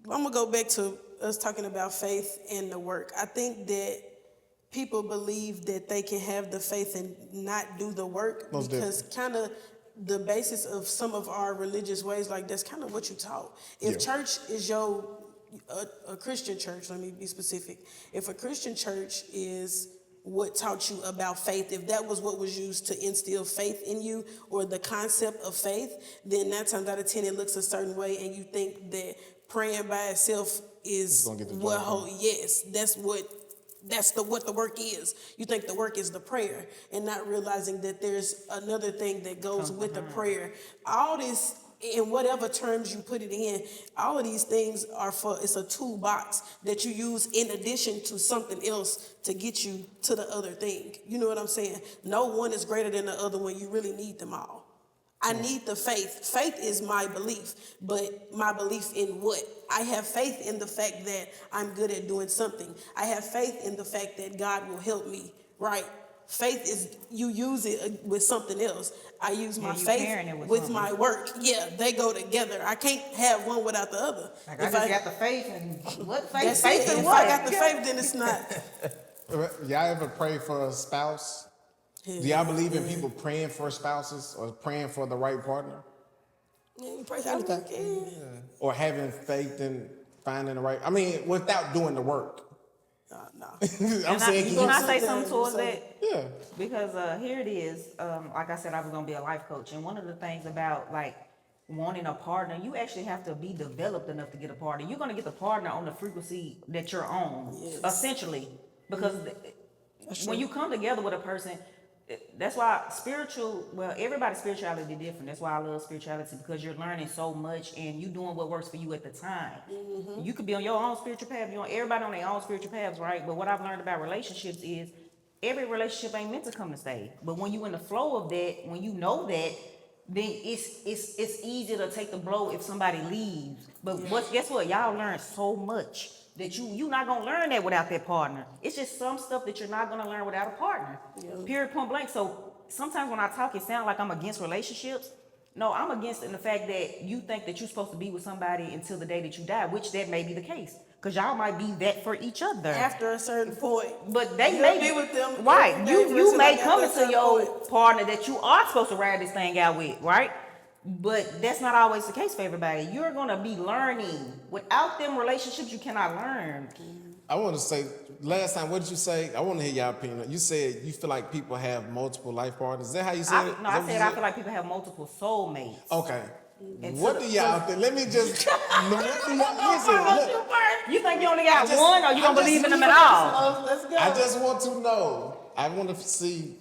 I'm gonna go back to us talking about faith and the work. I think that people believe that they can have the faith and not do the work because kind of the basis of some of our religious ways, like that's kind of what you taught. If church is a Christian church, let me be specific. If a Christian church is what taught you about faith, if that was what was used to instill faith in you or the concept of faith, then 9 times out of 10 it looks a certain way and you think that praying by itself is what that's what the work is. You think the work is the prayer and not realizing that there's another thing that goes with the prayer. All this, in whatever terms you put it in, all of these things are it's a toolbox that you use in addition to something else to get you to the other thing. You know what I'm saying? No one is greater than the other one. You really need them all. I need the faith. Faith is my belief, but my belief in what? I have faith in the fact that I'm good at doing something. I have faith in the fact that God will help me, right? Faith is, you use it with something else. I use my faith with my work. Yeah, they go together. I can't have one without the other. Like if I got the faith and what faith? Faith and if what? I got the faith, then it's not. Y'all ever pray for a spouse? Do y'all believe in people praying for spouses or praying for the right partner? Yeah, you pray for anything. Or having faith in finding the right, I mean, without doing the work. No. I'm saying, can I say something towards that? Yeah. Because here it is. Like I said, I was gonna be a life coach, and one of the things about like wanting a partner, you actually have to be developed enough to get a partner. You're gonna get the partner on the frequency that you're on, essentially, because when you come together with a person. That's why everybody's spirituality is different. That's why I love spirituality, because you're learning so much and you doing what works for you at the time. Mm-hmm. You could be on your own spiritual path. Everybody on their own spiritual paths, right? But what I've learned about relationships is every relationship ain't meant to come to stay. But when you in the flow of that, when you know that, then it's easy to take the blow if somebody leaves. But guess what? Y'all learn so much that you're not gonna learn that without that partner. It's just some stuff that you're not gonna learn without a partner. Period, point blank. So sometimes when I talk, it sounds like I'm against relationships. No, I'm against it in the fact that you think that you're supposed to be with somebody until the day that you die, which that may be the case. Because y'all might be that for each other. After a certain point. But they may be with them. Right. You may come into your partner that you are supposed to ride this thing out with, right? But that's not always the case for everybody. You're going to be learning. Without them relationships, you cannot learn. I want to say, last time, what did you say? I want to hear y'all opinion. You said you feel like people have multiple life partners. Is that how you said it? No, I said I feel like people have multiple soulmates. Okay. What do y'all think? Let me just. Listen, you think you only got one, or you don't believe in them at all? Let's go. I just want to know. I want to see.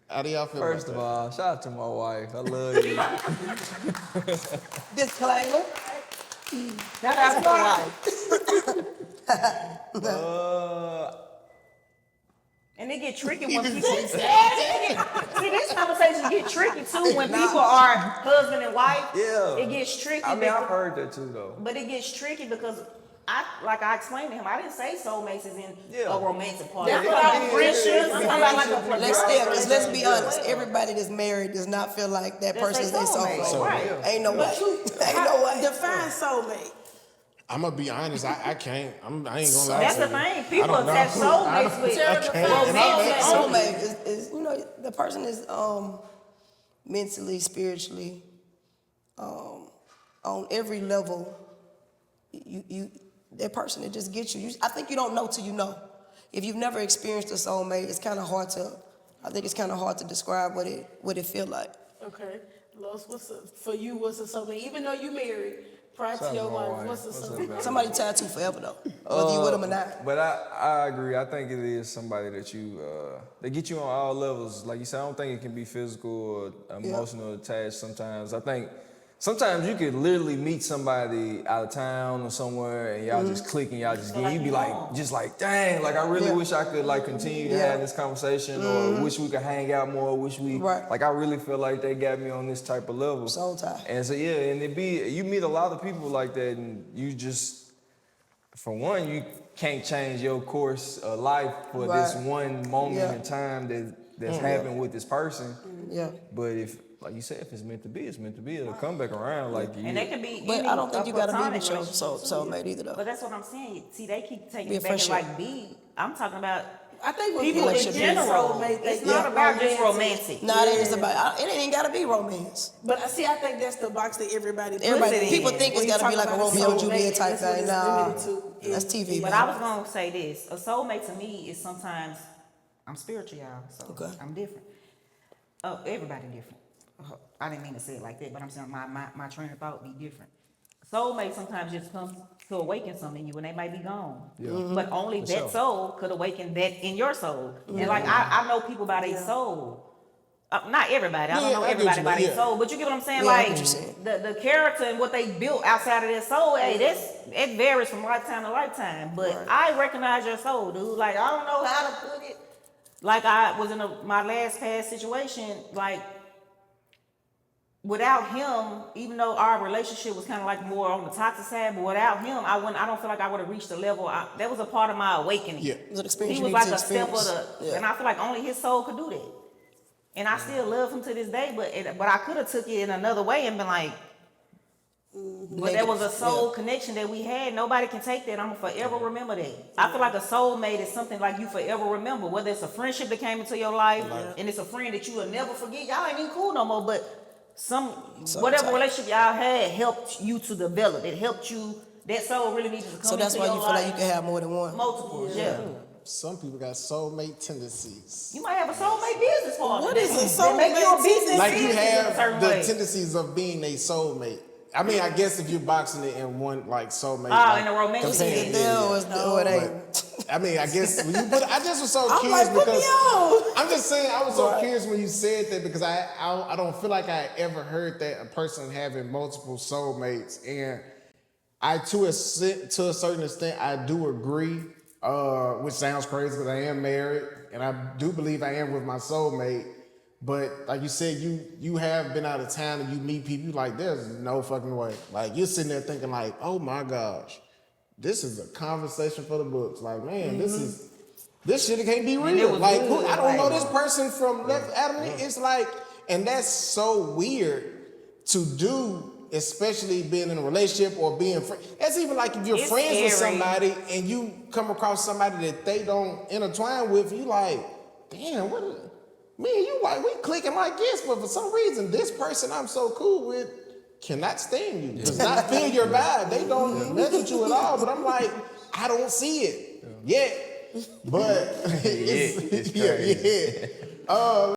How do y'all feel? First of all, shout out to my wife. I love you. Disclaimer. That's my wife. And it get tricky when people. See, this conversation get tricky too when people are husband and wife. Yeah. It gets tricky. I mean, I've heard that too, though. But it gets tricky because I explained to him, I didn't say soulmates is in a romantic partner. That's what I'm friendships. I'm talking about like a Let's be honest. Everybody that's married does not feel like that person is their soulmate. Right. Ain't no way. Ain't no way. Define soulmate. I'm gonna be honest. I can't. I ain't gonna lie. That's the thing. People attach soulmates with romantic. Soulmate is the person is mentally, spiritually, on every level. You that person that just gets you. I think you don't know till you know. If you've never experienced a soulmate, it's kind of hard to. I think it's kind of hard to describe what it feel like. Okay, Los, for you? What's a soulmate? Even though you married, prior to your wife, what's a soulmate? Somebody tied to forever though, whether you with them or not. But I agree. I think it is somebody that they get you on all levels. Like you said, I don't think it can be physical or emotional attached. Sometimes I think. Sometimes you could literally meet somebody out of town or somewhere and y'all just click and y'all just get, you be like, just like, dang, like I really wish I could like continue to have this conversation or wish we could hang out more, like I really feel like they got me on this type of level. Soul tie. And so and you meet a lot of people like that and you just, for one, you can't change your course of life for this one moment in time that's happened with this person. Yeah. But like you said, if it's meant to be, it's meant to be. It'll come back around. Like you. And they can be. But any I don't think a you gotta be platonic with your relationship, too. soulmate either, though. But that's what I'm saying. See, they keep taking Be a it back and friendship. like be. I'm talking about I think when people in Relationship is general. soulmate, It's they not get about just romantic. romantic. Nah, it is about. It ain't gotta be romance. But see, I think that's the box that everybody puts Everybody, it in. people think it's When you gotta be talk like a about Romeo and soulmate, Juliet type that's what thing. it's Nah, limited to. that's TV. But man. I was gonna say this: a soulmate to me is sometimes I'm spiritual, y'all. So Okay. I'm different. Everybody different. I didn't mean to say it like that, but I'm saying my train of thought be different. Soulmate sometimes just comes to awaken something in you, and they might be gone. Yeah. But only For that sure. soul could awaken that in your soul. And like I know people by their soul. Not everybody. I don't Yeah, know I get everybody you, by but their yeah. soul. But you get what I'm saying? Yeah, I Like get what you're saying. the character and what they built outside of their soul. Hey, it varies from lifetime to lifetime. But I recognize your soul, dude. Like I don't know how to put it. Like I was in my last past situation. Like without him, even though our relationship was kind of like more on the toxic side, but without him, I don't feel like I would have reached the level. That was a part of my awakening. Yeah. It was an experience He you was needed like to a step of experience. the, Yeah. and I feel like only his soul could do that. And I still love him to this day, but I could have took it in another way and been like, but there was a soul connection that we had. Nobody can take that. I'm gonna forever remember that. I feel like a soulmate is something like you forever remember. Whether it's a friendship that came into your life, and it's a friend that you will never forget. Y'all ain't even cool no more, but whatever tight. relationship y'all had helped you to develop. It helped you. That soul really needed to come So that's into why your you feel like life. you can have more than one. Multiple, yeah. Some people got soulmate tendencies. You might have a soulmate business partner. What is a That make you a soulmate business Like you business in a certain have the way. tendencies of being a soulmate. I mean, I guess if you're boxing it in one like soulmate, Oh, like, in a romantic companion, sense. No, it's no, it ain't. But, I mean, I guess when you put, I just was so I'm curious like, put me because on. I'm just saying I was so curious when you said that because I don't feel like I ever heard that a person having multiple soulmates, and I to a certain extent I do agree, which sounds crazy because I am married and I do believe I am with my soulmate. But like you said, you have been out of town and you meet people, you like, there's no fucking way. Like you're sitting there thinking like, oh my gosh, this is a conversation for the books. Like, man, this shit can't be it real. was Like, good, I don't know like- this person from left Adam. It's like, and that's so weird to do, especially being in a relationship or being friends. That's even like if you're It's friends with scary. somebody and you come across somebody that they don't intertwine with, you like, damn, me and you like we clicking like this, but for some reason this person I'm so cool with cannot stand you. Does not feel your vibe. They don't mess with you at all. But I'm like, I don't see it yet. But It's yeah, crazy. yeah.